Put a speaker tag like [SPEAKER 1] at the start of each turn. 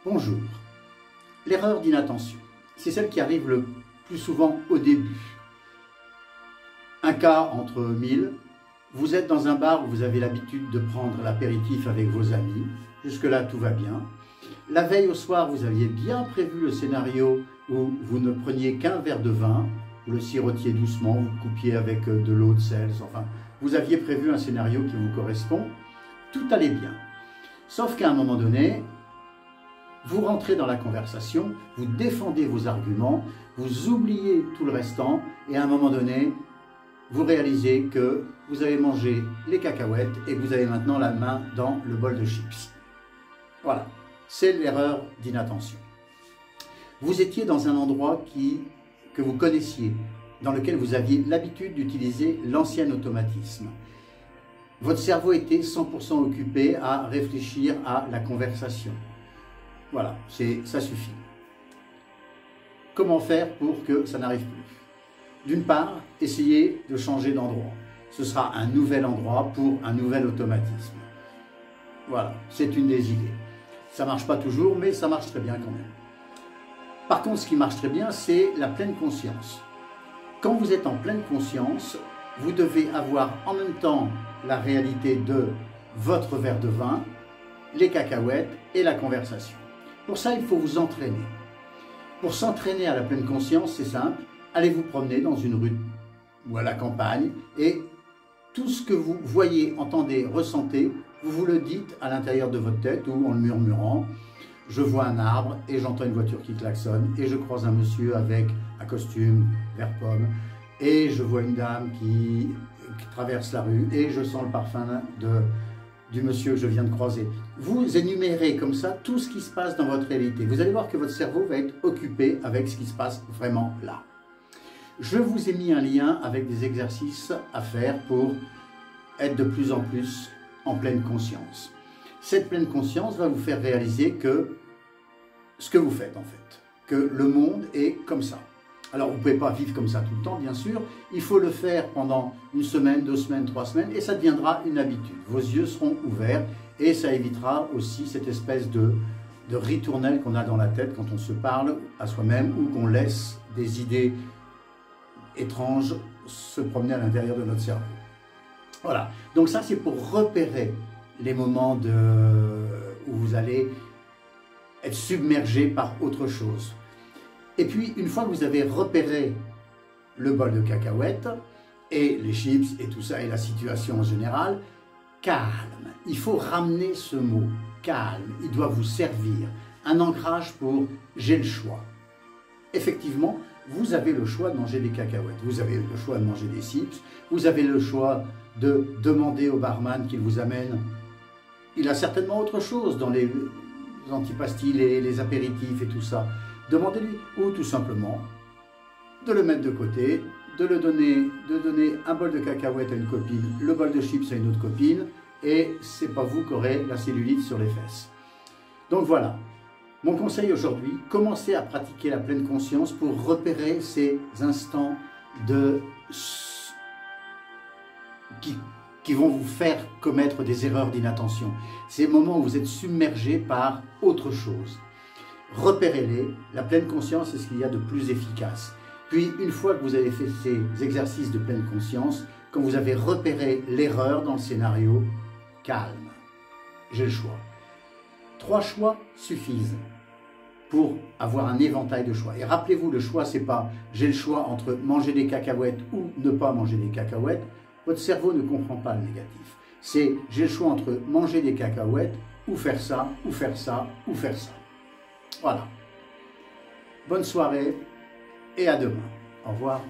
[SPEAKER 1] Bonjour. L'erreur d'inattention, c'est celle qui arrive le plus souvent au début. Un cas entre 1000, vous êtes dans un bar où vous avez l'habitude de prendre l'apéritif avec vos amis, jusque-là tout va bien. La veille au soir, vous aviez bien prévu le scénario où vous ne preniez qu'un verre de vin, vous le sirotiez doucement, vous le coupiez avec de l'eau de sel, enfin, vous aviez prévu un scénario qui vous correspond, tout allait bien. Sauf qu'à un moment donné, vous rentrez dans la conversation, vous défendez vos arguments, vous oubliez tout le restant et à un moment donné, vous réalisez que vous avez mangé les cacahuètes et que vous avez maintenant la main dans le bol de chips. Voilà, c'est l'erreur d'inattention. Vous étiez dans un endroit que vous connaissiez, dans lequel vous aviez l'habitude d'utiliser l'ancien automatisme. Votre cerveau était 100% occupé à réfléchir à la conversation. Voilà, ça suffit. Comment faire pour que ça n'arrive plus? D'une part, essayez de changer d'endroit. Ce sera un nouvel endroit pour un nouvel automatisme. Voilà, c'est une des idées. Ça ne marche pas toujours, mais ça marche très bien quand même. Par contre, ce qui marche très bien, c'est la pleine conscience. Quand vous êtes en pleine conscience, vous devez avoir en même temps la réalité de votre verre de vin, les cacahuètes et la conversation. Pour ça, il faut vous entraîner. Pour s'entraîner à la pleine conscience, c'est simple. Allez vous promener dans une rue ou à la campagne et tout ce que vous voyez, entendez, ressentez, vous vous le dites à l'intérieur de votre tête ou en le murmurant. Je vois un arbre et j'entends une voiture qui klaxonne et je croise un monsieur avec un costume vert pomme et je vois une dame qui traverse la rue et je sens le parfum du monsieur que je viens de croiser. Vous énumérez comme ça tout ce qui se passe dans votre réalité. Vous allez voir que votre cerveau va être occupé avec ce qui se passe vraiment là. Je vous ai mis un lien avec des exercices à faire pour être de plus en plus en pleine conscience. Cette pleine conscience va vous faire réaliser que ce que vous faites en fait, que le monde est comme ça. Alors vous ne pouvez pas vivre comme ça tout le temps bien sûr, il faut le faire pendant une semaine, 2 semaines, 3 semaines et ça deviendra une habitude. Vos yeux seront ouverts et ça évitera aussi cette espèce de ritournelle qu'on a dans la tête quand on se parle à soi-même ou qu'on laisse des idées étranges se promener à l'intérieur de notre cerveau. Voilà, donc ça c'est pour repérer les moments où vous allez être submergé par autre chose. Et puis, une fois que vous avez repéré le bol de cacahuètes et les chips et tout ça et la situation en général, calme. Il faut ramener ce mot, calme. Il doit vous servir. Un ancrage pour « j'ai le choix ». Effectivement, vous avez le choix de manger des cacahuètes. Vous avez le choix de manger des chips. Vous avez le choix de demander au barman qu'il vous amène. Il a certainement autre chose dans les antipastilles, les apéritifs et tout ça. Demandez-lui, ou tout simplement, de le mettre de côté, de donner un bol de cacahuètes à une copine, le bol de chips à une autre copine, et c'est pas vous qui aurez la cellulite sur les fesses. Donc voilà, mon conseil aujourd'hui, commencez à pratiquer la pleine conscience pour repérer ces instants qui vont vous faire commettre des erreurs d'inattention. Ces moments où vous êtes submergé par autre chose. Repérez-les, la pleine conscience est ce qu'il y a de plus efficace. Puis, une fois que vous avez fait ces exercices de pleine conscience, quand vous avez repéré l'erreur dans le scénario, calme, j'ai le choix. 3 choix suffisent pour avoir un éventail de choix. Et rappelez-vous, le choix, c'est pas j'ai le choix entre manger des cacahuètes ou ne pas manger des cacahuètes. Votre cerveau ne comprend pas le négatif. C'est j'ai le choix entre manger des cacahuètes ou faire ça, ou faire ça, ou faire ça. Voilà. Bonne soirée et à demain. Au revoir.